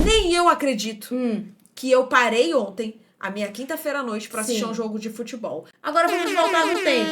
Nem eu acredito que eu parei ontem, a minha quinta-feira à noite, pra assistir um jogo de futebol. Agora vamos voltar no tempo.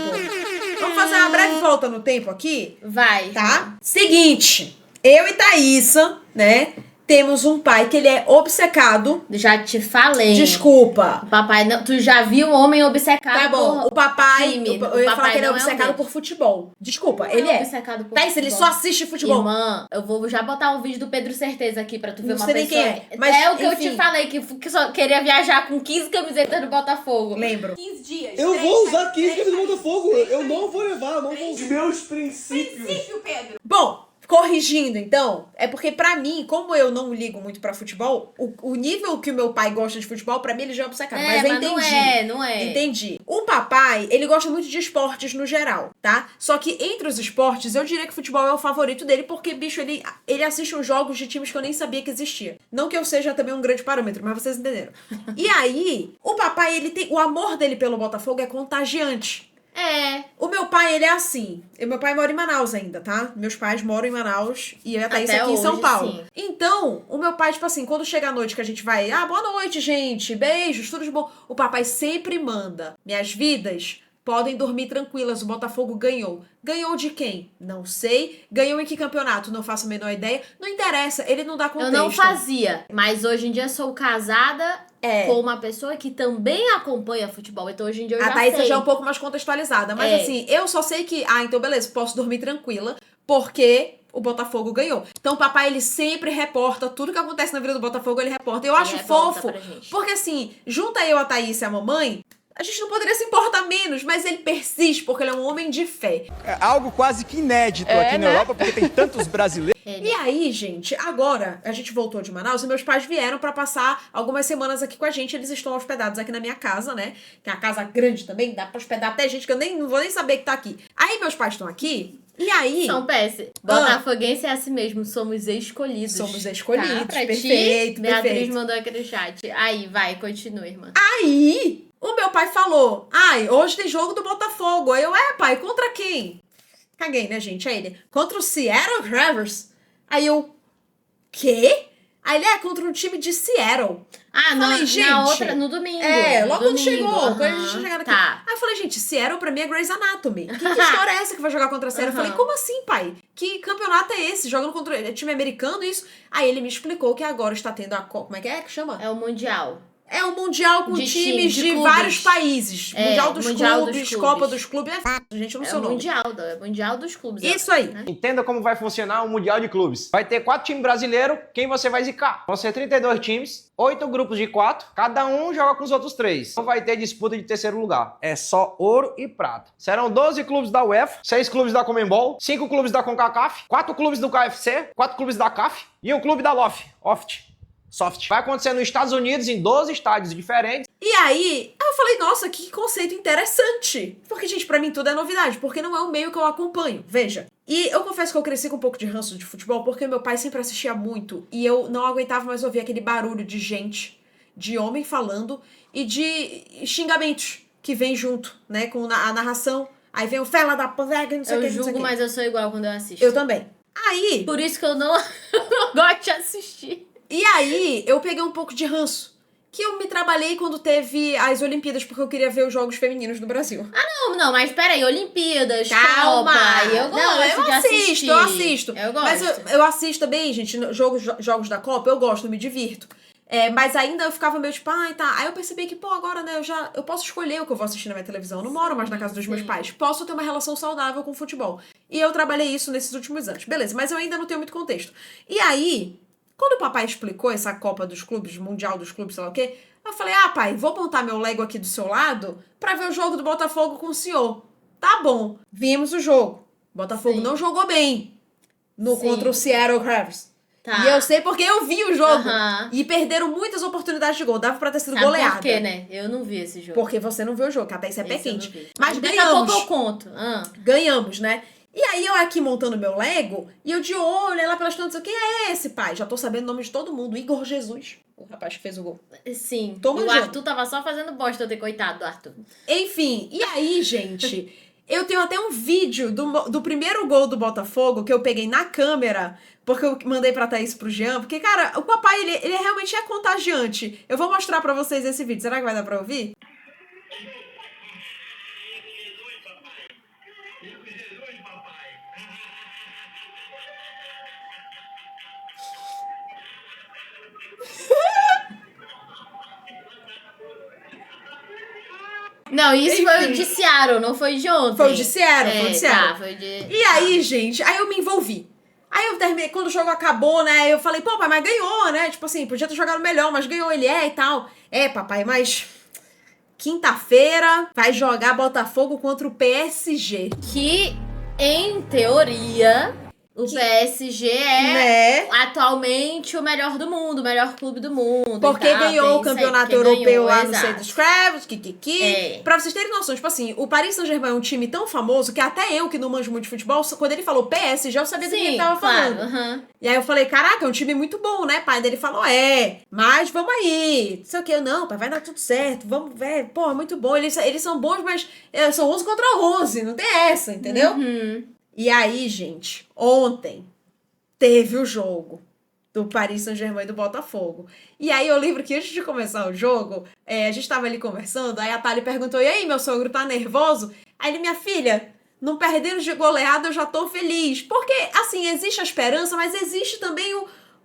Vamos fazer uma breve volta no tempo aqui? Vai. Tá? Seguinte, eu e Thaísa, né, temos um pai que ele é obcecado. Já te falei. Desculpa. O papai não... Tu já viu um homem obcecado Tá bom, por o papai... time. Eu ia falar que ele é não obcecado um por futebol. Desculpa, Não ele é. obcecado por Thaísa, ele futebol. só assiste futebol. Irmã, eu vou já botar um vídeo do Pedro Certeza aqui pra tu ver Não uma sei nem pessoa... quem é, mas, é o que enfim. eu te falei, que só queria viajar com 15 camisetas do Botafogo. Lembro. 15 dias. Eu vou usar 15 camisas do Botafogo. Eu não vou levar, não vou. Meus princípios. Princípio, Pedro. Bom, corrigindo então, é porque pra mim, como eu não ligo muito pra futebol, o nível que o meu pai gosta de futebol, pra mim ele já é obcecado. Mas eu entendi. Não é. Entendi. O papai, ele gosta muito de esportes no geral, tá? Só que entre os esportes, eu diria que futebol é o favorito dele, porque, bicho, ele assiste uns jogos de times que eu nem sabia que existia. Não que eu seja também um grande parâmetro, mas vocês entenderam. E aí, o papai, ele tem... O amor dele pelo Botafogo é contagiante. É. O meu pai, ele é assim. E meu pai mora em Manaus ainda, tá? Meus pais moram em Manaus e eu e a Thaís Até aqui em São hoje, Paulo. sim. Então, o meu pai, tipo assim, quando chega a noite que a gente vai... boa noite, gente. Beijos, tudo de bom. O papai sempre manda. Minhas vidas podem dormir tranquilas. O Botafogo ganhou. Ganhou de quem? Não sei. Ganhou em que campeonato? Não faço a menor ideia. Não interessa. Ele não dá contexto. Eu não fazia, mas hoje em dia sou casada com uma pessoa que também acompanha futebol. Então hoje em dia eu já sei. A Thaís já é um pouco mais contextualizada. Mas assim, eu só sei que... então beleza, posso dormir tranquila. Porque o Botafogo ganhou. Então o papai, ele sempre reporta tudo que acontece na vida do Botafogo, ele reporta. Eu acho fofo. Porque assim, junta eu, a Thaís e a mamãe... A gente não poderia se importar menos, mas ele persiste, porque ele é um homem de fé. É algo quase que inédito aqui na Europa, porque tem tantos brasileiros. E aí, gente, agora a gente voltou de Manaus e meus pais vieram pra passar algumas semanas aqui com a gente. Eles estão hospedados aqui na minha casa, né? Que é uma casa grande também, dá pra hospedar até gente que eu não vou nem saber que tá aqui. Aí meus pais estão aqui, e aí... São PS. Botafoguense é assim mesmo, somos escolhidos. Somos escolhidos, tá? Pra perfeito, ti, Beatriz perfeito. mandou aqui no chat. Aí, vai, continua, irmã. Aí... O meu pai falou, hoje tem jogo do Botafogo. Aí eu, pai, contra quem? Caguei, né, gente? Aí ele, contra o Seattle Grabbers. Aí eu, quê? Aí ele, contra um time de Seattle. Falei, gente, na outra, no domingo. Logo quando chegou, quando a gente tinha chegado aqui. Tá. Aí eu falei, gente, Seattle pra mim é Grey's Anatomy. Que história é essa que vai jogar contra a Seattle? Eu falei, como assim, pai? Que campeonato é esse? Jogando contra time americano, isso? Aí ele me explicou que agora está tendo como é que chama? É o Mundial. É um mundial com times de clubes. Vários países. Mundial dos clubes, Copa dos clubes. Gente, eu não sei o nome. É Mundial dos clubes. Isso aí. Né? Entenda como vai funcionar o Mundial de Clubes. Vai ter 4 times brasileiros, quem você vai zicar? Vão ser 32 times, 8 grupos de 4, cada um joga com os outros 3. Não vai ter disputa de terceiro lugar. É só ouro e prata. Serão 12 clubes da UEFA, 6 clubes da Conmebol, 5 clubes da CONCACAF, 4 clubes do KFC, 4 clubes da CAF e um clube da Soft. Vai acontecer nos Estados Unidos, em 12 estádios diferentes. E aí, eu falei, nossa, que conceito interessante. Porque, gente, pra mim tudo é novidade, porque não é um meio que eu acompanho, veja. E eu confesso que eu cresci com um pouco de ranço de futebol, porque meu pai sempre assistia muito, e eu não aguentava mais ouvir aquele barulho de gente, de homem falando, e de xingamentos que vem junto, né, com a narração. Aí vem o fela da pega, não sei o que, não sei o Eu julgo, que. mas eu sou igual quando eu assisto. Eu também. Aí... Por isso que eu não gosto de assistir. E aí, eu peguei um pouco de ranço. Que eu me trabalhei quando teve as Olimpíadas, porque eu queria ver os Jogos Femininos do Brasil. Não, mas peraí, Olimpíadas, Calma! Copa, eu gosto de assistir. Eu assisto. Eu gosto. Mas eu assisto também, gente, jogos da Copa, eu gosto, eu me divirto. Mas ainda eu ficava meio tipo, tá. Aí eu percebi que, agora, né, eu posso escolher o que eu vou assistir na minha televisão. Eu não moro mais na casa dos meus pais. Posso ter uma relação saudável com o futebol. E eu trabalhei isso nesses últimos anos. Beleza, mas eu ainda não tenho muito contexto. E aí... Quando o papai explicou essa Copa dos Clubes, Mundial dos Clubes, sei lá o quê, eu falei, pai, vou montar meu Lego aqui do seu lado pra ver o jogo do Botafogo com o senhor. Tá bom. Vimos o jogo. Botafogo não jogou bem contra o Seattle Grabbers. Tá. E eu sei porque eu vi o jogo. E perderam muitas oportunidades de gol. Dava pra ter sido goleada. Por quê, né? Eu não vi esse jogo. Porque você não viu o jogo, que até isso é pé quente. Mas daqui a pouco eu conto. Ganhamos, né? E aí eu aqui montando meu Lego, e eu de olho, lá pelas tantas, quem é esse, pai? Já tô sabendo o nome de todo mundo. Igor Jesus, o rapaz que fez o gol. Sim. Tô o manjando. Arthur tava só fazendo bosta, eu ter coitado do Arthur. Enfim, e aí, gente, Eu tenho até um vídeo do primeiro gol do Botafogo que eu peguei na câmera, porque eu mandei pra Thaís pro Jean, porque, cara, o papai, ele realmente é contagiante. Eu vou mostrar pra vocês esse vídeo. Será que vai dar pra ouvir? Não, isso foi o de Seattle, não foi de ontem. Foi o de Seattle, foi o de Seattle. Tá, foi de... E aí, gente, aí eu me envolvi. Aí eu terminei, quando o jogo acabou, né, eu falei, pô, pai, mas ganhou, né? Tipo assim, podia ter jogado melhor, mas ganhou, ele e tal. É, papai, mas quinta-feira vai jogar Botafogo contra o PSG. Que, em teoria, o PSG é Né? atualmente o melhor do mundo, o melhor clube do mundo. Porque e tal, ganhou tem o isso aí, campeonato porque europeu ganhou, lá no exato. Centro Scravos, kikiki. É. Pra vocês terem noção, tipo assim, o Paris Saint-Germain é um time tão famoso que até eu, que não manjo muito de futebol, quando ele falou PSG, eu sabia do que ele Sim, tava claro. falando. aham. E aí eu falei, caraca, é um time muito bom, né, pai? Daí ele falou, mas vamos aí. Não sei o que, eu, não, pai, vai dar tudo certo, vamos, velho, pô, é muito bom. Eles são bons, mas são 11 contra 11, não tem essa, entendeu? Uhum. E aí, gente, ontem teve o jogo do Paris Saint-Germain e do Botafogo. E aí eu lembro que antes de começar o jogo, a gente tava ali conversando, aí a Thali perguntou, e aí, meu sogro tá nervoso? Aí ele, minha filha, não perdendo de goleada, eu já tô feliz. Porque, assim, existe a esperança, mas existe também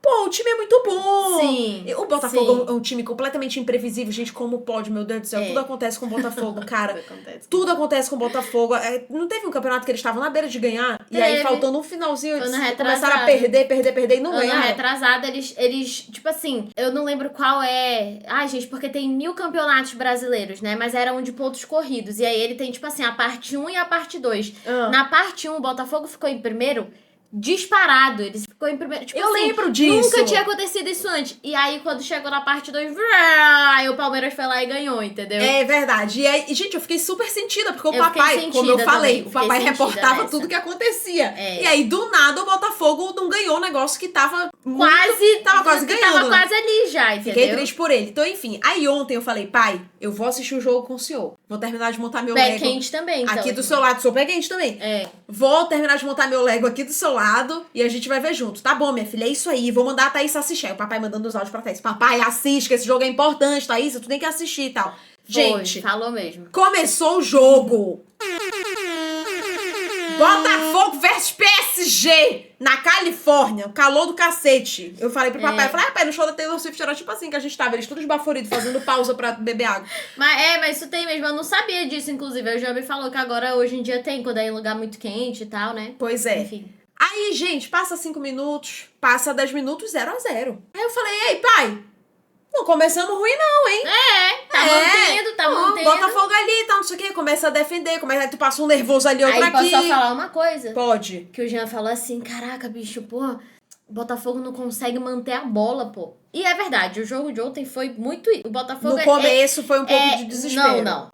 o time é muito bom. Sim, O Botafogo sim. é um time completamente imprevisível. Gente, como pode, meu Deus do céu? É. Tudo acontece com o Botafogo, cara. Acontece. Tudo acontece com o Botafogo. Não teve um campeonato que eles estavam na beira de ganhar? E aí, Teve. faltando um finalzinho, Ano eles retrasado. começaram a perder e não Ano ganharam. retrasado, eles, tipo assim, eu não lembro qual é. Ai, gente, porque tem 1000 campeonatos brasileiros, né? Mas era um de pontos corridos. E aí ele tem, tipo assim, a parte 1 e a parte 2. Ah. Na parte 1, o Botafogo ficou em primeiro. Disparado, eles ficou em primeiro. Tipo Eu assim, lembro disso. Nunca tinha acontecido isso antes. E aí, quando chegou na parte 2, aí o Palmeiras foi lá e ganhou, entendeu? É verdade. E aí, gente, eu fiquei super sentida, porque o Eu fiquei papai, sentida como eu falei, também, o papai fiquei sentida reportava nessa. tudo que acontecia. É. E aí, do nada, o Botafogo não ganhou um negócio que tava Tava quase ganhando, Tava né? quase ali já, entendeu? Fiquei triste por ele. Então, enfim, aí ontem eu falei, pai, eu vou assistir o jogo com o senhor. Vou terminar de montar meu Pé Lego quente também, então. aqui do seu lado. Sou pé quente também. É. Vou terminar de montar meu Lego aqui do seu lado e a gente vai ver junto. Tá bom, minha filha, é isso aí. Vou mandar a Thaís assistir. Aí o papai mandando os áudios pra Thaís. Papai, assiste, que esse jogo é importante, Thaís. Tu tem que assistir e tal. Gente, Falou mesmo. começou o jogo. Botafogo versus PSG na Califórnia, o calor do cacete. Eu falei pro papai, pai, no show da Taylor Swift era tipo assim que a gente tava, eles todos esbaforidos, fazendo pausa pra beber água. Mas isso tem mesmo, eu não sabia disso, inclusive. A já me falou que agora, hoje em dia, tem, quando é em lugar muito quente e tal, né? Pois é. Enfim. Aí, gente, passa 5 minutos, passa 10 minutos, 0-0. Aí eu falei, ei, pai, não começamos ruim não, hein? Tá mantendo. Botafogo ali e tal, não sei o quê, começa a defender, aí tu passa um nervoso ali, outro Aí aqui. posso só falar uma coisa? Pode. Que o Jean falou assim, caraca, bicho, pô, o Botafogo não consegue manter a bola, pô. E é verdade, o jogo de ontem foi muito... O Botafogo No começo foi um pouco de desespero. Não.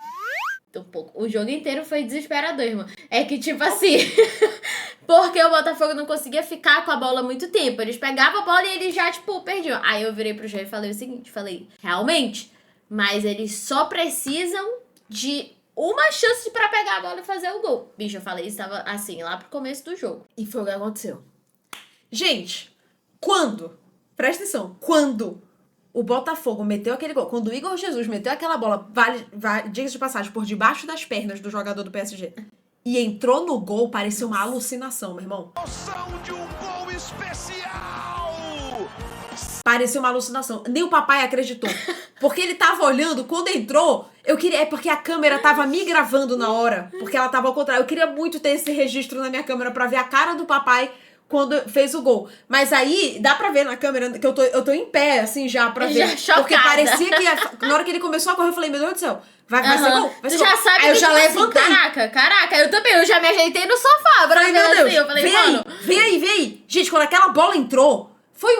Um pouco. O jogo inteiro foi desesperador, irmão. É que, tipo assim... porque o Botafogo não conseguia ficar com a bola muito tempo. Eles pegavam a bola e eles já, tipo, perdiam. Aí eu virei pro Jean e falei o seguinte, realmente, mas eles só precisam de uma chance pra pegar a bola e fazer o gol. Bicho, eu falei isso, tava assim, lá pro começo do jogo. E foi o que aconteceu. Gente, presta atenção, quando o Botafogo meteu aquele gol, quando o Igor Jesus meteu aquela bola, diga-se de passagem, por debaixo das pernas do jogador do PSG, e entrou no gol, parecia uma alucinação, meu irmão. Emoção de um gol especial! Parecia uma alucinação. Nem o papai acreditou. Porque ele tava olhando, quando entrou, eu queria... É porque a câmera tava me gravando na hora, porque ela tava ao contrário. Eu queria muito ter esse registro na minha câmera pra ver a cara do papai quando fez o gol. Mas aí, dá pra ver na câmera que eu tô em pé, assim, já pra ver. Já chocada. Porque parecia que... Na hora que ele começou a correr, eu falei, meu Deus do céu, vai ser gol, vai ser Tu já gol. sabe Aí eu que, já tipo levantei. assim, caraca, eu também, eu já me ajeitei no sofá pra Falei, ver meu Deus, assim. Eu falei, vem mano... aí, vem aí. Gente, quando aquela bola entrou, foi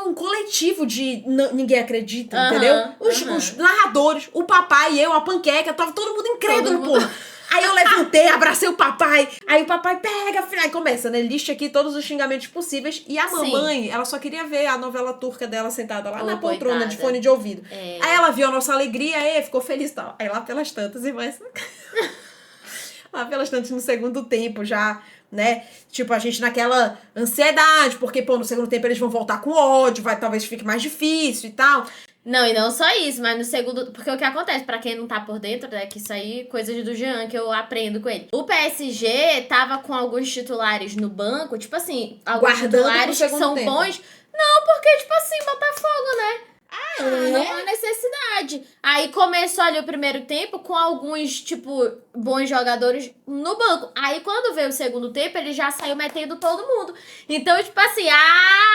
um coletivo de ninguém acredita, Aham, entendeu? Os narradores, o papai e eu, a panqueca, tava todo mundo incrédulo, Todo mundo. porra. Aí eu levantei, abracei o papai, aí o papai pega, aí começa, né? Liste aqui todos os xingamentos possíveis. E a mamãe, ela só queria ver a novela turca dela sentada lá Ô, na poltrona coitada. de fone de ouvido. É. Aí ela viu a nossa alegria, aí ficou feliz e tal. Aí lá pelas tantas, e mais... lá pelas tantas no segundo tempo já, né? Tipo, a gente naquela ansiedade, porque, pô, no segundo tempo eles vão voltar com ódio, talvez fique mais difícil e tal. Não, e não só isso, mas no segundo... Porque o que acontece, pra quem não tá por dentro, né, que isso aí, coisas do Jean, que eu aprendo com ele. O PSG tava com alguns titulares no banco, tipo assim, alguns Guardando pro titulares que segundo são tempo. bons. Não, porque, tipo assim, Botafogo, né? Não há necessidade. Aí começou ali o primeiro tempo com alguns, tipo, bons jogadores no banco. Aí quando veio o segundo tempo, ele já saiu metendo todo mundo. Então, tipo assim,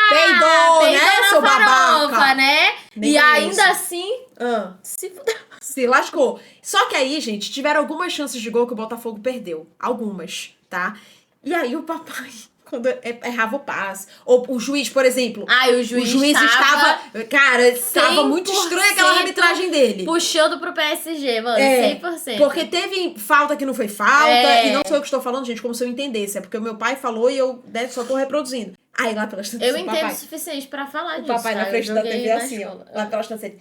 Peidou, né, na seu farofa, babaca? né? Nem E conheço. ainda assim, Ah. se fudeu. Se lascou. Só que aí, gente, tiveram algumas chances de gol que o Botafogo perdeu. Algumas, tá? E aí o papai, quando errava o passe. Ou o juiz, por exemplo. Ai, o juiz estava. Cara, estava muito estranha aquela arbitragem dele. puxando pro PSG, mano, É, 100%. Porque teve falta que não foi falta. É. E não sou eu que estou falando, gente, como se eu entendesse. É porque o meu pai falou e eu, né, só tô reproduzindo. Aí lá pelas tantas, Eu o entendo papai, o suficiente pra falar o disso. papai na tá? frente Eu da joguei TV na assim, ó. escola. Lá pelas tantas ele.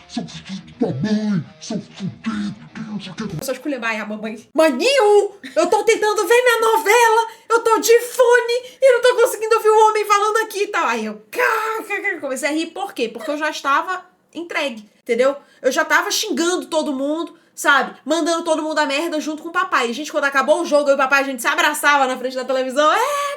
Seu filho da mãe, seu fudido, que não sei o que. Eu só esculhambar a mamãe. Maninho, eu tô tentando ver minha novela, eu tô de fone e não tô conseguindo ouvir o homem falando aqui e tal. Aí eu comecei a rir, por quê? Porque eu já estava entregue, entendeu? Eu já tava xingando todo mundo, sabe? Mandando todo mundo a merda junto com o papai. E, gente, quando acabou o jogo, eu e o papai, a gente se abraçava na frente da televisão.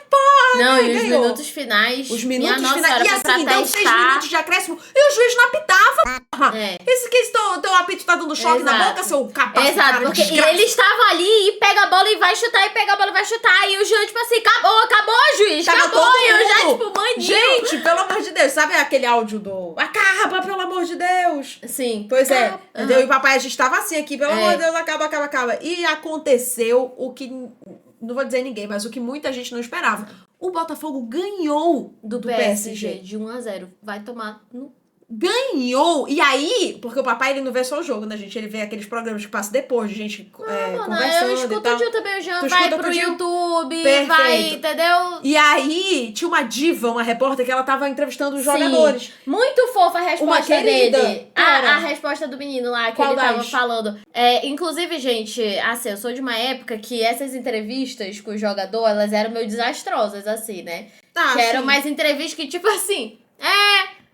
Pô! Não, e os ganhou. minutos finais. Os minha minutos nossa finais. senhora, E foi assim, pra deu 6 testar. minutos de acréscimo e o juiz não apitava, porra. É. Esse que teu apito tá dando choque na Exato. boca, seu capaz. Exato, porque ele estava ali e pega a bola e vai chutar, e pega a bola e vai chutar. E o Jean, tipo assim, acabou, juiz, Tava acabou. todo E eu já, mundo. tipo, maninho. Gente, pelo amor de Deus, sabe aquele áudio do acaba, pelo amor de Deus? Sim. Pois é, Aham. entendeu? E papai, a gente tava assim aqui, pelo É. amor de Deus, acaba. E aconteceu o que, não vou dizer ninguém, mas o que muita gente não esperava. O Botafogo ganhou Do PSG, de 1-0. Vai tomar no... Ganhou! E aí, porque o papai ele não vê só o jogo, né, gente? Ele vê aqueles programas que passam depois, de gente Mano, conversando eu e escuto tal. o tio também, o Jean Tu vai escuta pro o tio? YouTube, Perfeito. vai, entendeu? E aí, tinha uma diva, uma repórter, que ela tava entrevistando os Sim. jogadores. Muito fofa a Uma resposta querida, dele. cara. A resposta do menino lá, que Qual ele tava das? falando. Inclusive, gente, assim, eu sou de uma época que essas entrevistas com o jogador, elas eram meio desastrosas, assim, né? Tá, que eram sim. mais entrevistas que, tipo assim,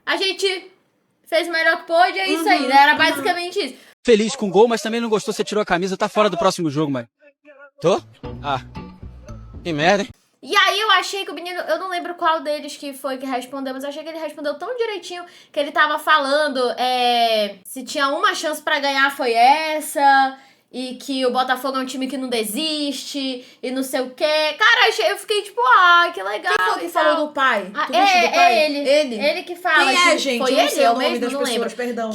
a gente fez o melhor que pôde, é isso aí, né? Era basicamente isso. Feliz com o gol, mas também não gostou, você tirou a camisa, tá fora do próximo jogo, mãe. Tô? Ah, que merda, hein? E aí eu achei que o menino, eu não lembro qual deles que foi que respondeu, mas eu achei que ele respondeu tão direitinho que ele tava falando se tinha uma chance pra ganhar foi essa, e que o Botafogo é um time que não desiste, e não sei o quê. Cara, eu fiquei tipo, que legal. Quem foi que e falou tal. do pai? Ah, Tu viste do pai? ele. Ele que fala. Quem é, que gente? Foi Eu não ele, sei é o o nome mesmo, das não pessoas, lembro. perdão.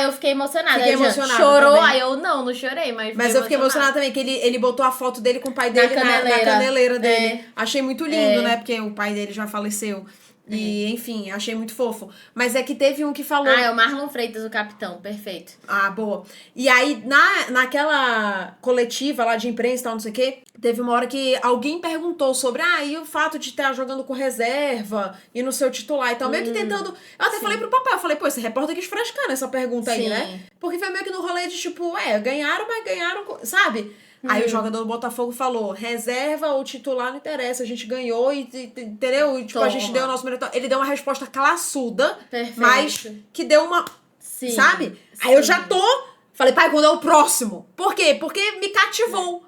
Eu fiquei emocionada. Fiquei Aí, Jean, emocionada chorou, também. aí eu não chorei, mas Mas eu fiquei emocionada também, que ele botou a foto dele com o pai dele na caneleira dele. É. Achei muito lindo, né? Porque o pai dele já faleceu. E, enfim, achei muito fofo. Mas é que teve um que falou... É o Marlon Freitas, o capitão, perfeito. Ah, boa. E aí, naquela coletiva lá de imprensa e tal, não sei o quê, teve uma hora que alguém perguntou sobre, e o fato de estar jogando com reserva e no seu titular e tal, meio que tentando... Eu até falei pro papai, eu falei, pô, esse repórter quis frescar nessa pergunta aí, Sim. né? Porque foi meio que no rolê de, tipo, ganharam, mas ganharam, sabe? Aí o jogador do Botafogo falou, reserva ou titular não interessa, a gente ganhou e entendeu? E, tipo, a gente Toma. deu o nosso mérito. Ele deu uma resposta classuda, Perfeito. mas que deu uma... Sim. Sabe? Aí eu já falei, pai, quando é o próximo? Por quê? Porque me cativou.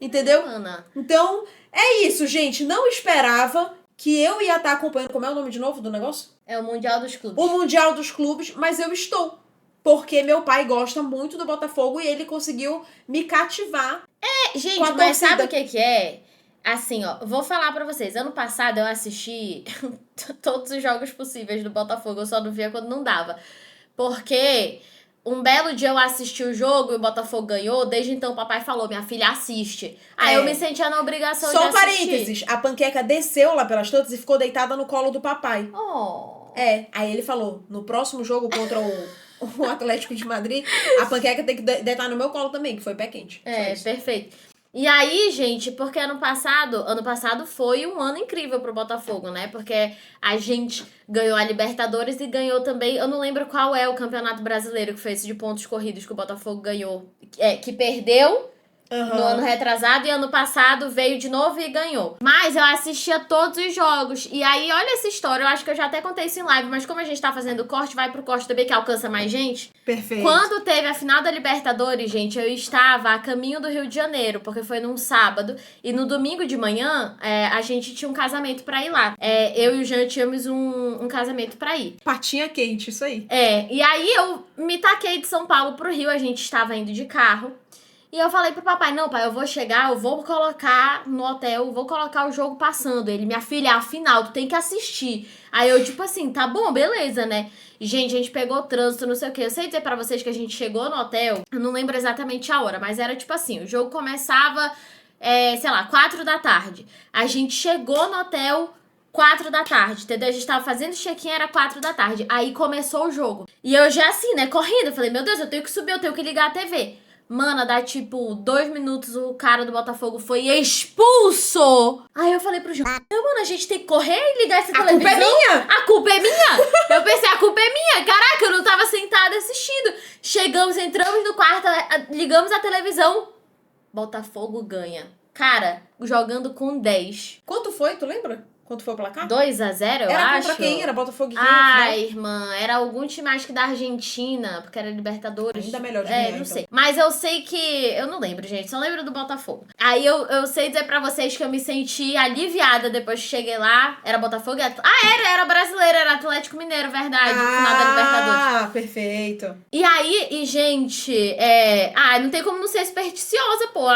Entendeu? Ana. Então, é isso, gente. Não esperava que eu ia estar acompanhando, como é o nome de novo do negócio? É o Mundial dos Clubes. O Mundial dos Clubes, mas eu estou. Porque meu pai gosta muito do Botafogo e ele conseguiu me cativar. Gente, com a mas torcida. sabe o que é? Assim, ó, vou falar pra vocês. Ano passado eu assisti todos os jogos possíveis do Botafogo. Eu só não via quando não dava. Porque um belo dia eu assisti o jogo e o Botafogo ganhou. Desde então o papai falou, minha filha, assiste. Aí eu me sentia na obrigação Só de um assistir. parênteses. A Panqueca desceu lá pelas tantas e ficou deitada no colo do papai. Oh. Aí ele falou, no próximo jogo contra o Atlético de Madrid, a Panqueca tem que deitar no meu colo também, que foi pé quente. Só isso. Perfeito. E aí, gente, porque ano passado foi um ano incrível pro Botafogo, né? Porque a gente ganhou a Libertadores e ganhou também, eu não lembro qual é o Campeonato Brasileiro que foi esse de pontos corridos que o Botafogo ganhou, que perdeu no ano retrasado e ano passado veio de novo e ganhou. Mas eu assistia todos os jogos. E aí, olha essa história. Eu acho que eu já até contei isso em live, mas como a gente tá fazendo corte, vai pro corte também que alcança mais gente. Perfeito. Quando teve a final da Libertadores, gente, eu estava a caminho do Rio de Janeiro, porque foi num sábado. E no domingo de manhã, a gente tinha um casamento pra ir lá. Eu e o Jean tínhamos um casamento pra ir. Patinha quente, isso aí. E aí eu me taquei de São Paulo pro Rio, a gente estava indo de carro. E eu falei pro papai, não, pai, eu vou chegar, eu vou colocar no hotel, vou colocar o jogo passando. Ele, minha filha, afinal, tu tem que assistir. Aí eu, tipo assim, tá bom, beleza, né? Gente, a gente pegou trânsito, não sei o quê. Eu sei dizer pra vocês que a gente chegou no hotel, eu não lembro exatamente a hora, mas era tipo assim, o jogo começava, sei lá, 4 da tarde. A gente chegou no hotel 4 da tarde, entendeu? A gente tava fazendo check-in, era 4 da tarde. Aí começou o jogo. E eu já assim, né, correndo, eu falei, meu Deus, eu tenho que subir, eu tenho que ligar a TV. Mano, dá tipo 2 minutos, o cara do Botafogo foi expulso. Aí eu falei pro João, mano, a gente tem que correr e ligar essa televisão. A culpa é minha! A culpa é minha! Eu pensei, a culpa é minha! Caraca, eu não tava sentada assistindo. Chegamos, entramos no quarto, ligamos a televisão. Botafogo ganha. Cara, jogando com 10. Quanto foi, tu lembra? Quanto foi o placar? 2-0, eu Era acho. contra quem? Era Botafogo e quem? Ai, irmã, era algum time acho que da Argentina, porque era Libertadores. Ainda melhor de ganhar, não então. sei. Mas eu sei que... Eu não lembro, gente. Só lembro do Botafogo. Aí eu sei dizer pra vocês que eu me senti aliviada depois que cheguei lá. Era Botafogo e... era brasileiro, era Atlético Mineiro, verdade. Final da Libertadores. Ah, perfeito. E aí, gente, não tem como não ser supersticiosa, pô.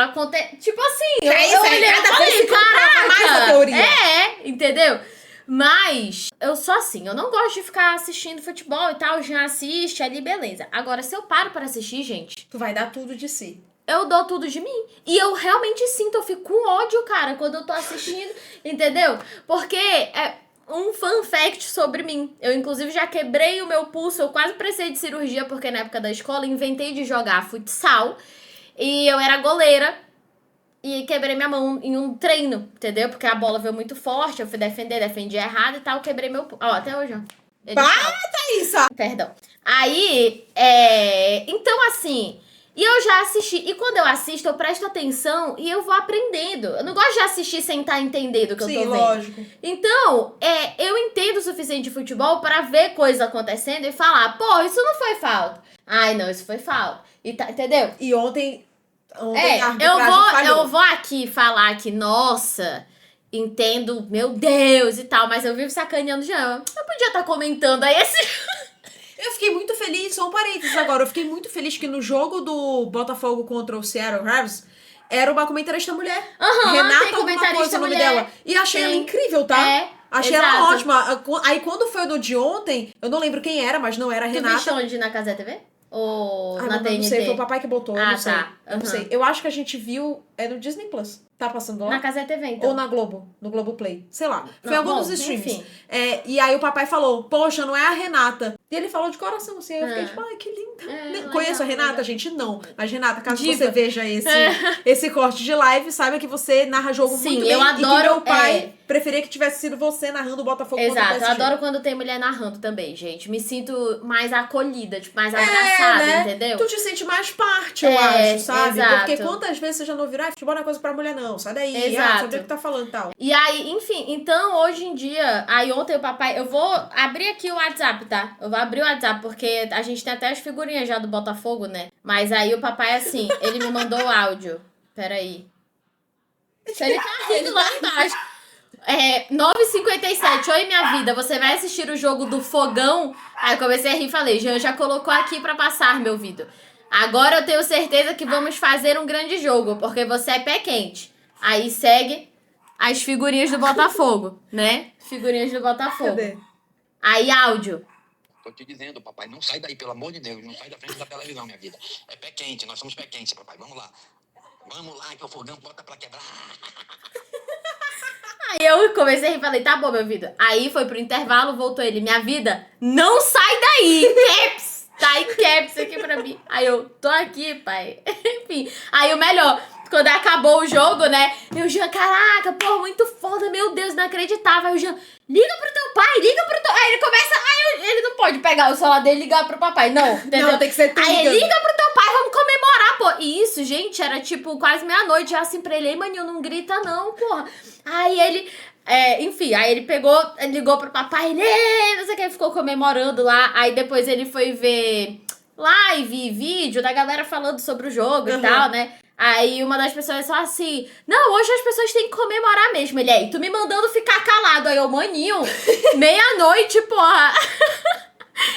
Tipo assim, eu olhei e cada vez falei, se comprova mais a caraca. teoria. Entendeu? Mas, eu sou assim, eu não gosto de ficar assistindo futebol e tal, já assiste ali, beleza. Agora, se eu paro pra assistir, gente, Tu vai dar tudo de si. eu dou tudo de mim. E eu realmente sinto, eu fico com ódio, cara, quando eu tô assistindo, entendeu? Porque um fun fact sobre mim. Eu, inclusive, já quebrei o meu pulso, eu quase precisei de cirurgia, porque na época da escola inventei de jogar futsal. E eu era goleira. E quebrei minha mão em um treino, entendeu? Porque a bola veio muito forte, eu fui defendi errado e tal, quebrei meu... Ó, até hoje, ó. Thaísa! Perdão. Aí, então assim... E eu já assisti. E quando eu assisto, eu presto atenção e eu vou aprendendo. Eu não gosto de assistir sem estar entendendo o que eu tô vendo. Lógico. Então, eu entendo o suficiente de futebol para ver coisas acontecendo e falar, pô, isso não foi falta. Ai, não, isso foi falta. E tá, entendeu? E ontem a arbitragem eu falhou. vou aqui falar que, nossa, entendo, meu Deus e tal, mas eu vivo sacaneando já. Eu podia estar comentando aí esse... Eu fiquei muito feliz, só um parênteses agora, eu fiquei muito feliz que no jogo do Botafogo contra o Seattle Mariners, era uma comentarista mulher. Tem Renata alguma comentarista coisa, o nome mulher. dela. E achei Sim. ela incrível, tá? Achei exato. ela ótima. Aí quando foi o do de ontem, eu não lembro quem era, mas não era a Tu Renata. viste onde na Casa TV? Ou na Não TNT? sei, foi o papai que botou, eu não sei. tá. Eu não sei. Eu acho que a gente viu, no Disney Plus. Tá passando lá? Na Casa TV, então. Ou na Globo, no Globoplay. Sei lá. Foi Não, algum bom, dos streams. enfim. E aí o papai falou, poxa, não é a Renata. E ele falou de coração, assim. Eu fiquei tipo, ai, que linda. legal, Conheço a Renata, legal. gente? Não. Mas, Renata, caso Diva. você veja esse corte de live, saiba que você narra jogo Sim, muito bem. eu E que adoro, meu pai preferia que tivesse sido você narrando o Botafogo contra o Exato, eu PSG. adoro quando tem mulher narrando também, gente. Me sinto mais acolhida, tipo, mais abraçada, né? entendeu? Tu te sente mais parte, eu acho, sabe? exato. Porque quantas vezes você já não virou, futebol não é coisa pra mulher, não. Sai daí. Exato. Sabe o que tá falando e tal. E aí, enfim, então hoje em dia, aí ontem o papai, eu vou abrir aqui o WhatsApp, tá? Eu vou abrir o WhatsApp, porque a gente tem até as figurinhas já do Botafogo, né? Mas aí o papai, assim, ele me mandou o áudio. Peraí. Ele tá rindo lá embaixo. 9h57, oi minha vida, você vai assistir o jogo do Fogão? Aí eu comecei a rir e falei, Jean já colocou aqui pra passar, meu vídeo. Agora eu tenho certeza que vamos fazer um grande jogo, porque você é pé quente. Aí segue as figurinhas do Botafogo, né? Figurinhas do Botafogo. Cadê? Aí áudio. Tô te dizendo, papai, não sai daí, pelo amor de Deus, não sai da frente da televisão, minha vida. É pé quente, nós somos pé quente, papai, vamos lá. Vamos lá, que o fogão bota pra quebrar. Aí eu comecei a rir e falei, tá bom, meu vida. Aí foi pro intervalo, voltou ele, minha vida, não sai daí, caps, tá em caps aqui pra mim. Aí eu, tô aqui, pai. Enfim, aí o melhor, quando acabou o jogo, né? E o Jean, caraca, pô, muito foda, meu Deus, inacreditável. Aí o Jean, liga pro teu pai, liga pro teu... Aí ele começa, ele não pode pegar o celular dele e ligar pro papai, não, entendeu? Não, tem que ser tu Aí ligando. ele liga pro teu pai, vamos comemorar, pô. E isso, gente, era tipo quase meia-noite, já assim pra ele, ei, maninho, não grita não, porra. Aí ele... enfim, aí ele ligou pro papai, não sei o que, ficou comemorando lá. Aí depois ele foi ver live, vídeo da galera falando sobre o jogo e tal, né? Aí uma das pessoas falou assim, não, hoje as pessoas têm que comemorar mesmo. Ele, aí, tu me mandando ficar calado. Aí eu, maninho, meia-noite, porra.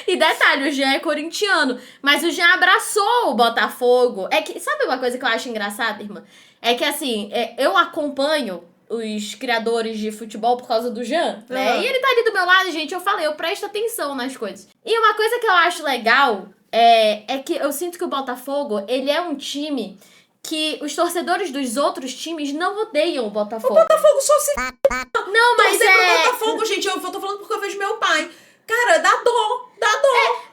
E detalhe, o Jean é corintiano, mas o Jean abraçou o Botafogo. É que, sabe uma coisa que eu acho engraçada, irmã? É que assim, eu acompanho os criadores de futebol por causa do Jean, né? E ele tá ali do meu lado, gente, eu falei, eu presto atenção nas coisas. E uma coisa que eu acho legal é que eu sinto que o Botafogo, ele é um time que os torcedores dos outros times não odeiam o Botafogo. O Botafogo só se... Não, mas Torcer pro Botafogo, gente, eu tô falando porque eu vejo meu pai. Cara, dá dó.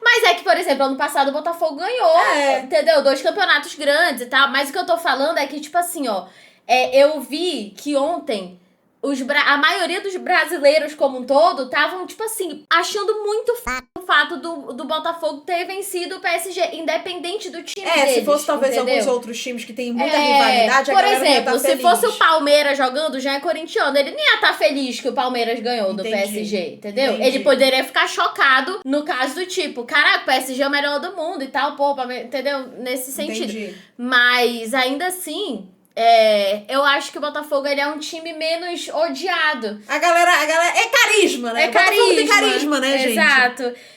Mas é que, por exemplo, ano passado o Botafogo ganhou, entendeu? 2 campeonatos grandes e tal. Mas o que eu tô falando é que, tipo assim, ó, eu vi que ontem a maioria dos brasileiros como um todo estavam, tipo assim, achando muito o fato do Botafogo ter vencido o PSG, independente do time deles, se fosse talvez entendeu? alguns outros times que têm muita rivalidade, a por galera não ia exemplo, tá se feliz. fosse o Palmeiras jogando, já é corintiano, ele nem ia estar feliz que o Palmeiras ganhou do Entendi. PSG, entendeu? Entendi. Ele poderia ficar chocado no caso do tipo, caraca, o PSG é o melhor do mundo e tal, pô, entendeu? Nesse sentido. Entendi. Mas ainda assim, eu acho que o Botafogo ele é um time menos odiado. A galera é carisma, né? É O Botafogo carisma. tem carisma, né, gente?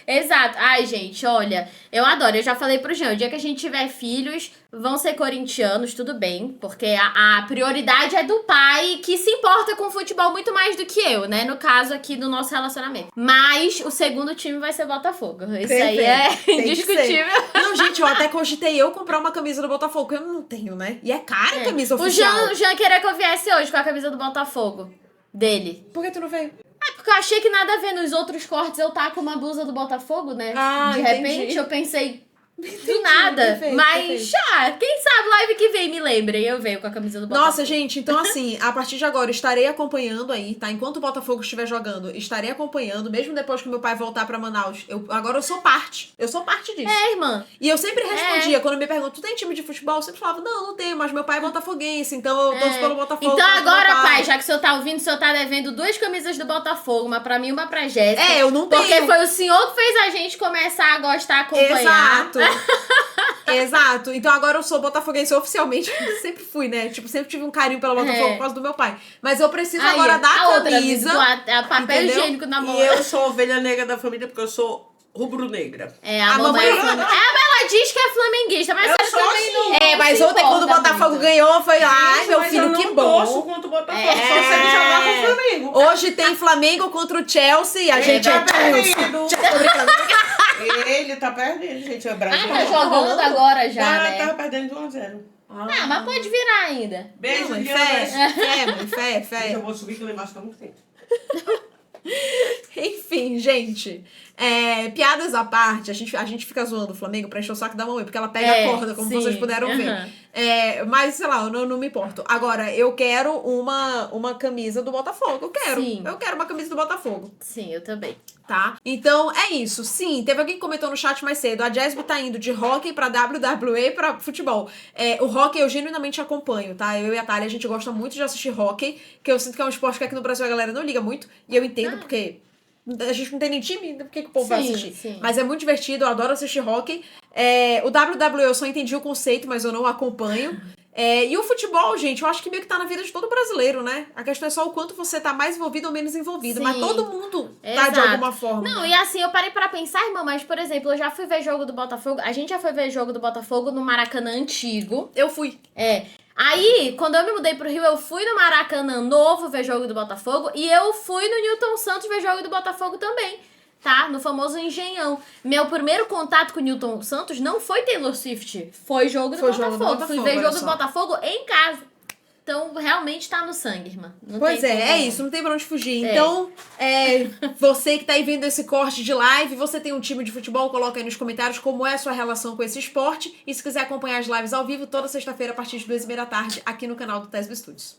Exato. Ai, gente, olha, eu adoro. Eu já falei pro Jean, o dia que a gente tiver filhos, vão ser corintianos, tudo bem. Porque a prioridade é do pai, que se importa com futebol muito mais do que eu, né? No caso aqui do nosso relacionamento. Mas o segundo time vai ser Botafogo. Isso aí é Tem que indiscutível. ser. Não, gente, eu até cogitei eu comprar uma camisa do Botafogo, que eu não tenho, né? E é cara a camisa O oficial. Jean queria que eu viesse hoje com a camisa do Botafogo. Dele. Por que tu não veio? Porque eu achei que nada a ver nos outros cortes eu tá com uma blusa do Botafogo, né? Ah, de entendi. repente eu pensei, do nada. perfeito, Mas, perfeito. quem sabe live que vem me lembrem, eu venho com a camisa do Botafogo. Nossa, gente, então assim, a partir de agora estarei acompanhando aí, tá? Enquanto o Botafogo estiver jogando, estarei acompanhando, mesmo depois que meu pai voltar pra Manaus. Agora eu sou parte disso. Irmã. E eu sempre respondia, quando me perguntam, tu tem time de futebol? Eu sempre falava, não tenho, mas meu pai é botafoguense, então eu torço pelo Botafogo. Então torço pelo agora, pai, já que o senhor tá ouvindo, o senhor tá devendo 2 camisas do Botafogo, uma pra mim e uma pra Jéssica. Eu não tenho. Porque foi o senhor que fez a gente começar a gostar, acompanhar. Exato. Exato. Então agora eu sou botafoguense oficialmente. Sempre fui, né? Tipo, sempre tive um carinho pelo Botafogo por causa do meu pai. Mas eu preciso Aí, agora da a outra, camisa. a papel entendeu? higiênico na mão. E eu sou a ovelha negra da família porque eu sou rubro-negra. A mamãe mamãe é flamenguista. Ela diz que é flamenguista, mas Eu você sou também assim. não. Mas se ontem, quando o importa Botafogo muito. ganhou, foi ai, meu Mas filho, eu não que torço bom. contra o Botafogo, só se ele jogar com o Flamengo. Hoje tem Flamengo contra o Chelsea. A gente Ele tá é perdendo. Tô brincando. Ele tá perdendo, gente. É Brasil. Tá jogando agora já, né? Tava perdendo de 1-0. Mas pode virar ainda. Beijo, Não, mãe, Diana. fé, mãe, fé. Eu vou subir que lá embaixo tá muito quente. Enfim, gente. Piadas à parte, a gente fica zoando o Flamengo pra encher o saco da mamãe, porque ela pega a corda, como sim, vocês puderam ver. Mas, sei lá, eu não me importo. Agora, eu quero uma camisa do Botafogo. Eu quero. Sim. Eu quero uma camisa do Botafogo. Sim, eu também. Tá? Então, é isso. Sim, teve alguém que comentou no chat mais cedo. A Jasmine tá indo de hockey pra WWE pra futebol. O hockey eu genuinamente acompanho, tá? Eu e a Thalia, a gente gosta muito de assistir hockey, que eu sinto que é um esporte que aqui no Brasil a galera não liga muito. E eu entendo, porque a gente não tem nem time, por que o povo vai assistir? Sim. Mas é muito divertido, eu adoro assistir hockey. O WWE eu só entendi o conceito, mas eu não acompanho. E o futebol, gente, eu acho que meio que tá na vida de todo brasileiro, né? A questão é só o quanto você tá mais envolvido ou menos envolvido. Sim. Mas todo mundo tá Exato. de alguma forma. Não, e assim, eu parei pra pensar, irmã, mas, por exemplo, eu já fui ver jogo do Botafogo. A gente já foi ver jogo do Botafogo no Maracanã antigo. Eu fui. Aí, quando eu me mudei pro Rio, eu fui no Maracanã novo ver jogo do Botafogo. E eu fui no Newton Santos ver jogo do Botafogo também. Tá? No famoso Engenhão. Meu primeiro contato com o Newton Santos não foi Taylor Swift. Foi jogo do Foi jogo Botafogo. do Fui Botafogo, ver olha jogo do só. Botafogo em casa. Então, realmente tá no sangue, irmã. Não Pois tem é, como- é isso, não tem pra onde fugir. É. Então, você que tá aí vendo esse corte de live, você tem um time de futebol, coloca aí nos comentários como é a sua relação com esse esporte. E se quiser acompanhar as lives ao vivo, toda sexta-feira, a partir de 2h30 da tarde, aqui no canal do Tesbo Studios.